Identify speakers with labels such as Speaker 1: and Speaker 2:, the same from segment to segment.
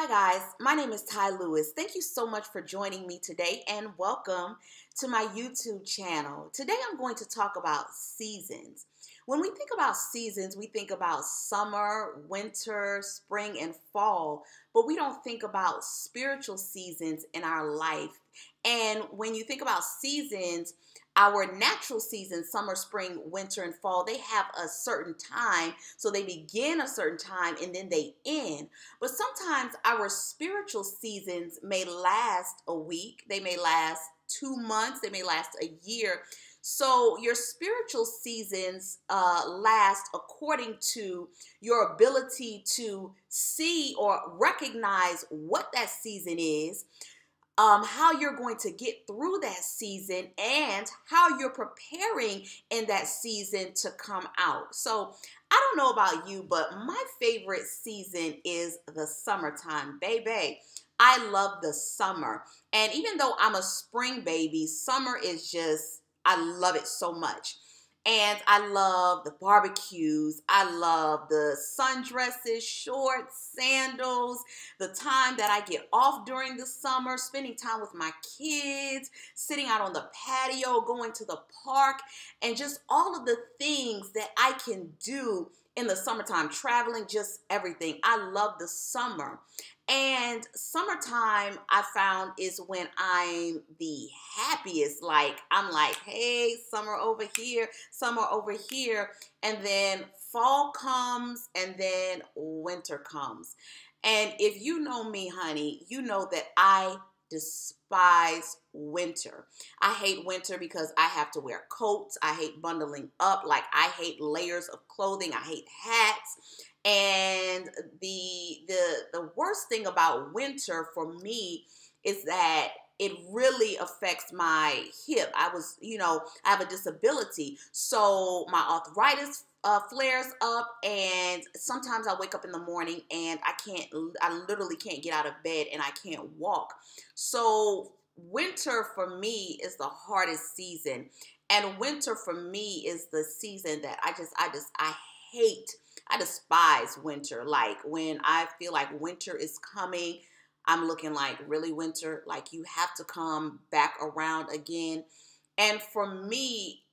Speaker 1: Hi guys, my name is Ty Lewis. Thank you so much for joining me today and welcome to my YouTube channel. Today I'm going to talk about seasons. When we think about seasons, we think about summer, winter, spring, and fall, but we don't think about spiritual seasons in our life. And when you think about seasons, our natural seasons, summer, spring, winter, and fall, they have a certain time. So they begin a certain time and then they end. But sometimes our spiritual seasons may last a week, they may last 2 months, they may last a year. So your spiritual seasons last according to your ability to see or recognize what that season is, how you're going to get through that season, and how you're preparing in that season to come out. So I don't know about you, but my favorite season is the summertime, baby. I love the summer. And even though I'm a spring baby, summer is just, I love it so much. And I love the barbecues. I love the sundresses, shorts, sandals, the time that I get off during the summer, spending time with my kids, sitting out on the patio, going to the park, and just all of the things that I can do in the summertime, traveling, just everything. I love the summer. And summertime, I found, is when I'm the happiest. Like, I'm like, hey, summer over here, summer over here. And then fall comes and then winter comes. And if you know me, honey, you know that I despise winter. I hate winter because I have to wear coats. I hate bundling up. Like, I hate layers of clothing. I hate hats. And the worst thing about winter for me is that it really affects my hip. I have a disability, so my arthritis flares up, and sometimes I wake up in the morning and I literally can't get out of bed and I can't walk. So winter for me is the hardest season, and winter for me is the season that I hate. I despise winter. Like, when I feel like winter is coming, I'm looking like, really, winter? Like, you have to come back around again. And for me,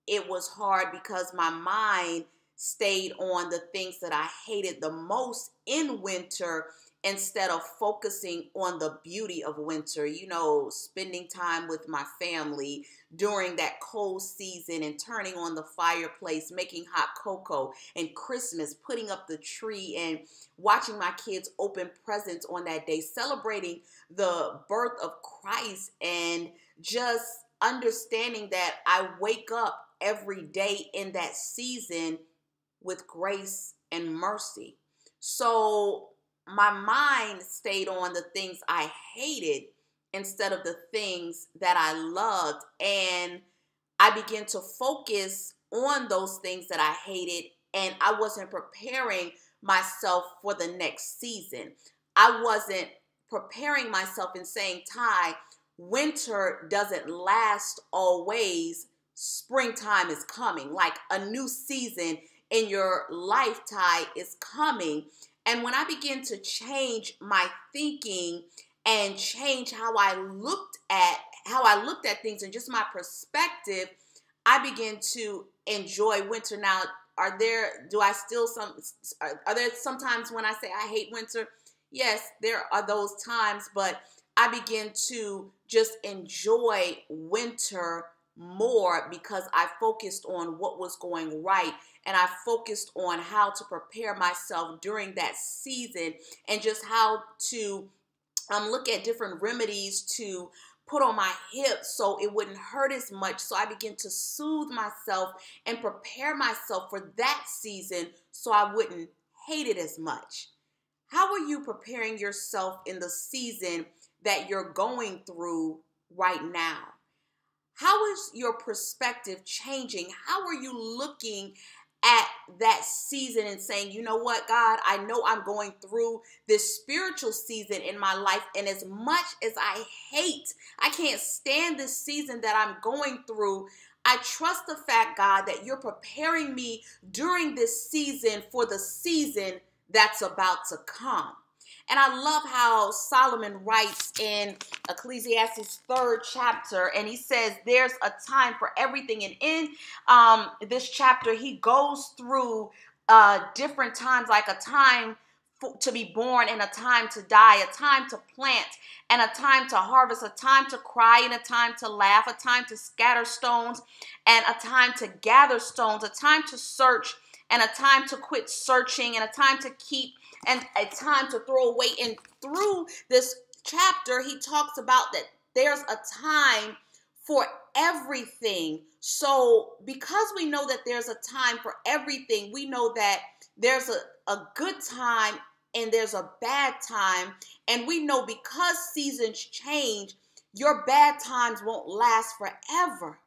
Speaker 1: it was hard because my mind stayed on the things that I hated the most in winter instead of focusing on the beauty of winter. You know, spending time with my family during that cold season and turning on the fireplace, making hot cocoa, and Christmas, putting up the tree and watching my kids open presents on that day, celebrating the birth of Christ, and just understanding that I wake up every day in that season with grace and mercy. So my mind stayed on the things I hated instead of the things that I loved. And I began to focus on those things that I hated, and I wasn't preparing myself for the next season. I wasn't preparing myself and saying, Ty, winter doesn't last always. Springtime is coming. Like, a new season in your life, Ty, is coming. And when I began to change my thinking and change how I looked at things and just my perspective, I began to enjoy winter. Now, are there sometimes when I say I hate winter? Yes, there are those times, but I began to just enjoy winter more because I focused on what was going right, and I focused on how to prepare myself during that season, and just how to look at different remedies to put on my hips so it wouldn't hurt as much. So I began to soothe myself and prepare myself for that season so I wouldn't hate it as much. How are you preparing yourself in the season that you're going through right now? How is your perspective changing? How are you looking at that season and saying, you know what, God, I know I'm going through this spiritual season in my life, and as much as I can't stand this season that I'm going through, I trust the fact, God, that you're preparing me during this season for the season that's about to come. And I love how Solomon writes in Ecclesiastes 3rd chapter, and he says there's a time for everything. And in this chapter, he goes through different times, like a time to be born and a time to die, a time to plant and a time to harvest, a time to cry and a time to laugh, a time to scatter stones and a time to gather stones, a time to search and a time to quit searching, and a time to keep and a time to throw away. And through this chapter, he talks about that there's a time for everything. So because we know that there's a time for everything, we know that there's a good time and there's a bad time. And we know because seasons change, your bad times won't last forever.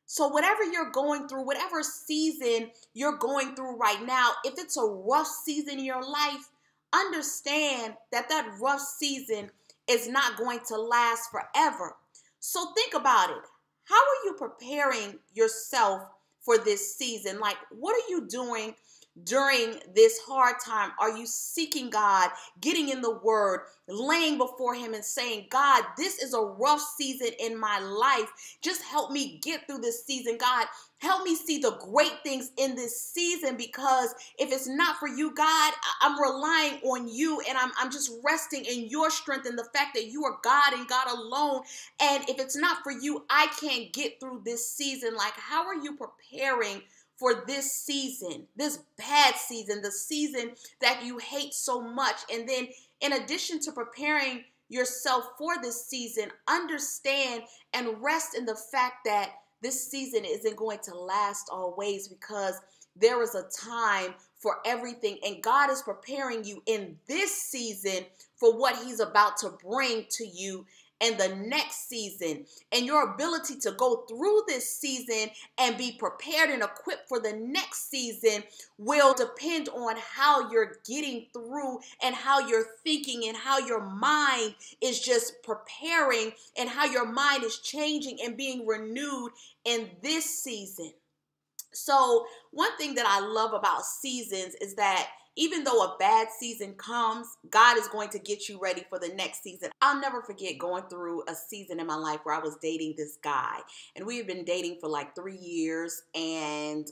Speaker 1: So whatever you're going through, whatever season you're going through right now, if it's a rough season in your life, understand that that rough season is not going to last forever. So think about it. How are you preparing yourself for this season? Like, what are you doing during this hard time? Are you seeking God, getting in the word, laying before him and saying, God, this is a rough season in my life. Just help me get through this season. God, help me see the great things in this season, because if it's not for you, God, I'm relying on you, and I'm just resting in your strength and the fact that you are God and God alone. And if it's not for you, I can't get through this season. Like, how are you preparing for this season, this bad season, the season that you hate so much? And then in addition to preparing yourself for this season, understand and rest in the fact that this season isn't going to last always, because there is a time for everything. And God is preparing you in this season for what he's about to bring to you in the next season. And your ability to go through this season and be prepared and equipped for the next season will depend on how you're getting through and how you're thinking and how your mind is just preparing and how your mind is changing and being renewed in this season. So one thing that I love about seasons is that even though a bad season comes, God is going to get you ready for the next season. I'll never forget going through a season in my life where I was dating this guy, and we had been dating for like 3 years, and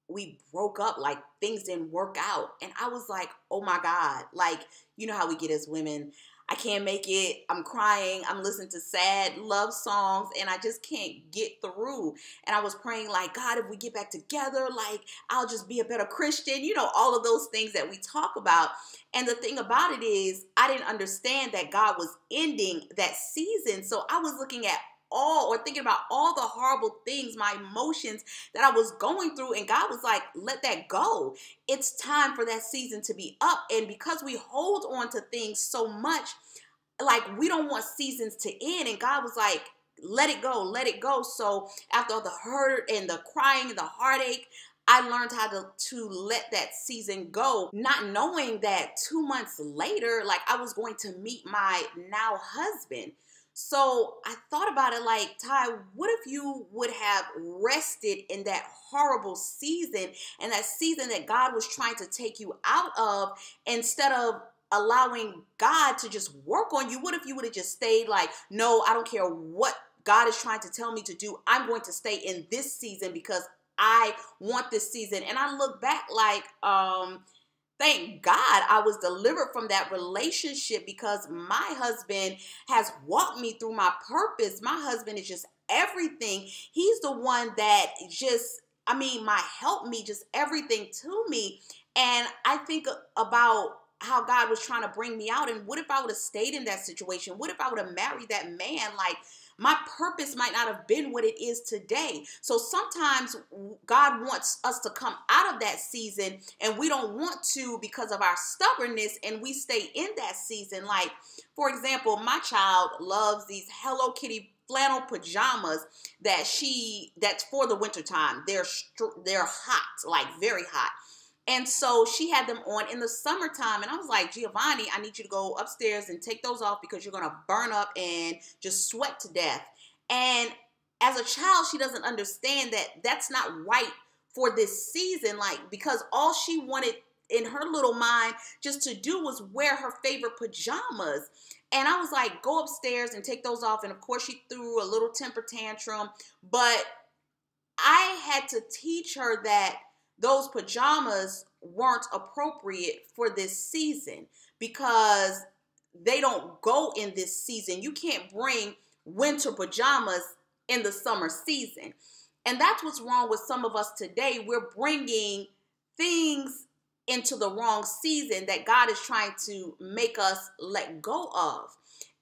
Speaker 1: we broke up. Like, things didn't work out, and I was like, oh my God, like, you know how we get as women. I can't make it. I'm crying. I'm listening to sad love songs, and I just can't get through. And I was praying like, God, if we get back together, like, I'll just be a better Christian. You know, all of those things that we talk about. And the thing about it is, I didn't understand that God was ending that season. So I was looking at thinking about all the horrible things, my emotions that I was going through. And God was like, let that go. It's time for that season to be up. And because we hold on to things so much, like, we don't want seasons to end. And God was like, let it go, let it go. So after all the hurt and the crying and the heartache, I learned how to let that season go, not knowing that 2 months later, like, I was going to meet my now husband. So I thought about it like, Ty, what if you would have rested in that horrible season and that season that God was trying to take you out of, instead of allowing God to just work on you? What if you would have just stayed like, no, I don't care what God is trying to tell me to do. I'm going to stay in this season because I want this season. And I look back like, thank God I was delivered from that relationship, because my husband has walked me through my purpose. My husband is just everything. He's the one that just, my help me, just everything to me. And I think about how God was trying to bring me out. And what if I would have stayed in that situation? What if I would have married that man? Like, my purpose might not have been what it is today. So sometimes God wants us to come out of that season, and we don't want to because of our stubbornness, and we stay in that season. Like, for example, my child loves these Hello Kitty flannel pajamas that's for the wintertime. They're hot, like very hot. And so she had them on in the summertime. And I was like, Giovanni, I need you to go upstairs and take those off, because you're going to burn up and just sweat to death. And as a child, she doesn't understand that that's not right for this season. Like, because all she wanted in her little mind just to do was wear her favorite pajamas. And I was like, go upstairs and take those off. And of course she threw a little temper tantrum, but I had to teach her that those pajamas weren't appropriate for this season because they don't go in this season. You can't bring winter pajamas in the summer season. And that's what's wrong with some of us today. We're bringing things into the wrong season that God is trying to make us let go of.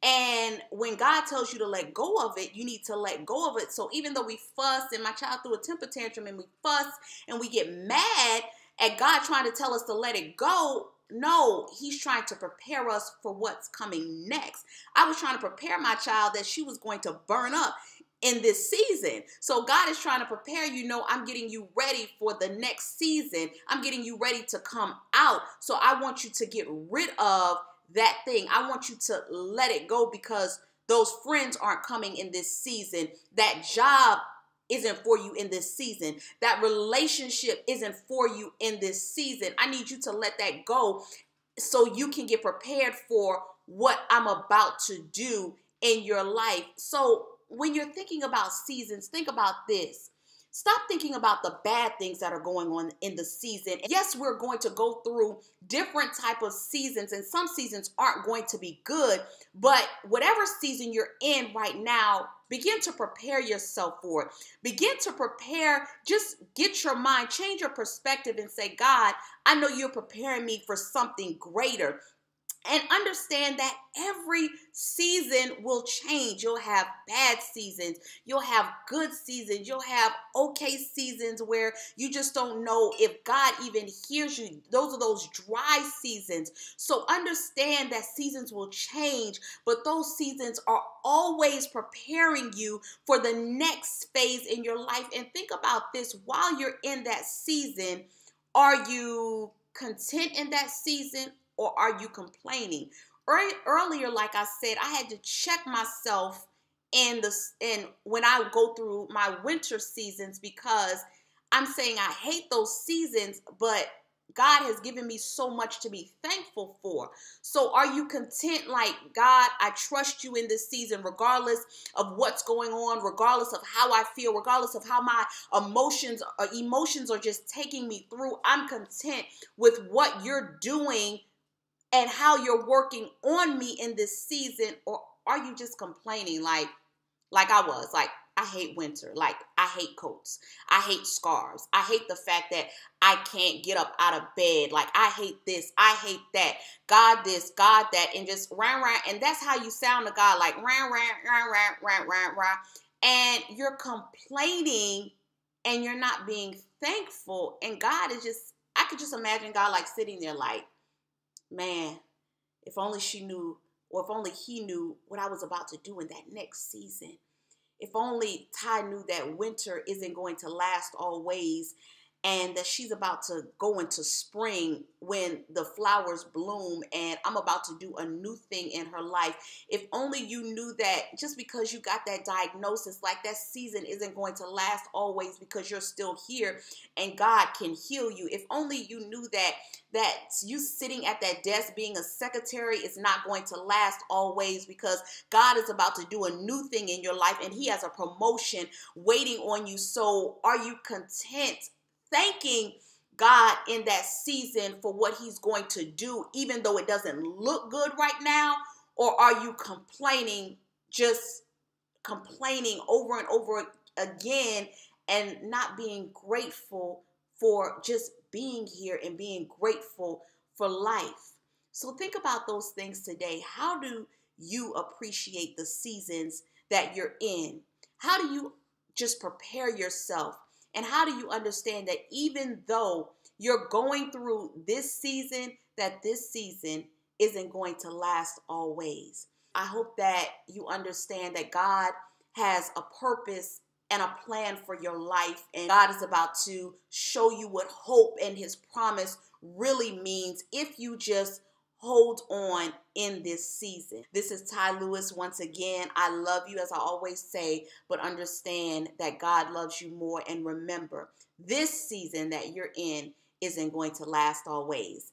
Speaker 1: And when God tells you to let go of it, you need to let go of it. So even though we fuss, and my child threw a temper tantrum, and we fuss and we get mad at God trying to tell us to let it go, no, he's trying to prepare us for what's coming next. I was trying to prepare my child that she was going to burn up in this season. So God is trying to prepare you. No, I'm getting you ready for the next season. I'm getting you ready to come out. So I want you to get rid of that thing. I want you to let it go because those friends aren't coming in this season. That job isn't for you in this season. That relationship isn't for you in this season. I need you to let that go so you can get prepared for what I'm about to do in your life. So when you're thinking about seasons, think about this. Stop thinking about the bad things that are going on in the season. Yes, we're going to go through different type of seasons, and some seasons aren't going to be good, but whatever season you're in right now, begin to prepare yourself for it. Begin to prepare, just get your mind, change your perspective and say, God, I know you're preparing me for something greater. And understand that every season will change. You'll have bad seasons. You'll have good seasons. You'll have okay seasons where you just don't know if God even hears you. Those are those dry seasons. So understand that seasons will change, but those seasons are always preparing you for the next phase in your life. And think about this, while you're in that season, are you content in that season? Or are you complaining? Earlier, like I said, I had to check myself in when I go through my winter seasons, because I'm saying I hate those seasons, but God has given me so much to be thankful for. So are you content? Like, God, I trust you in this season, regardless of what's going on, regardless of how I feel, regardless of how my emotions are just taking me through. I'm content with what you're doing and how you're working on me in this season. Or are you just complaining like I was? Like, I hate winter. Like, I hate coats. I hate scarves. I hate the fact that I can't get up out of bed. Like, I hate this. I hate that. God this, God that. And just rah. And that's how you sound to God. Like, rah. And you're complaining and you're not being thankful. And God is just, I could just imagine God like sitting there like, man, if only she knew, or if only he knew what I was about to do in that next season. If only Ty knew that winter isn't going to last always, and that she's about to go into spring when the flowers bloom, and I'm about to do a new thing in her life. If only you knew that just because you got that diagnosis, like, that season isn't going to last always, because you're still here and God can heal you. If only you knew that you sitting at that desk being a secretary is not going to last always, because God is about to do a new thing in your life and he has a promotion waiting on you. So are you content thanking God in that season for what he's going to do, even though it doesn't look good right now? Or are you complaining, just complaining over and over again, and not being grateful for just being here and being grateful for life? So think about those things today. How do you appreciate the seasons that you're in? How do you just prepare yourself? And how do you understand that even though you're going through this season, that this season isn't going to last always? I hope that you understand that God has a purpose and a plan for your life, and God is about to show you what hope and his promise really means if you just hold on in this season. This is Ty Lewis once again. I love you, as I always say, but understand that God loves you more. And remember, this season that you're in isn't going to last always.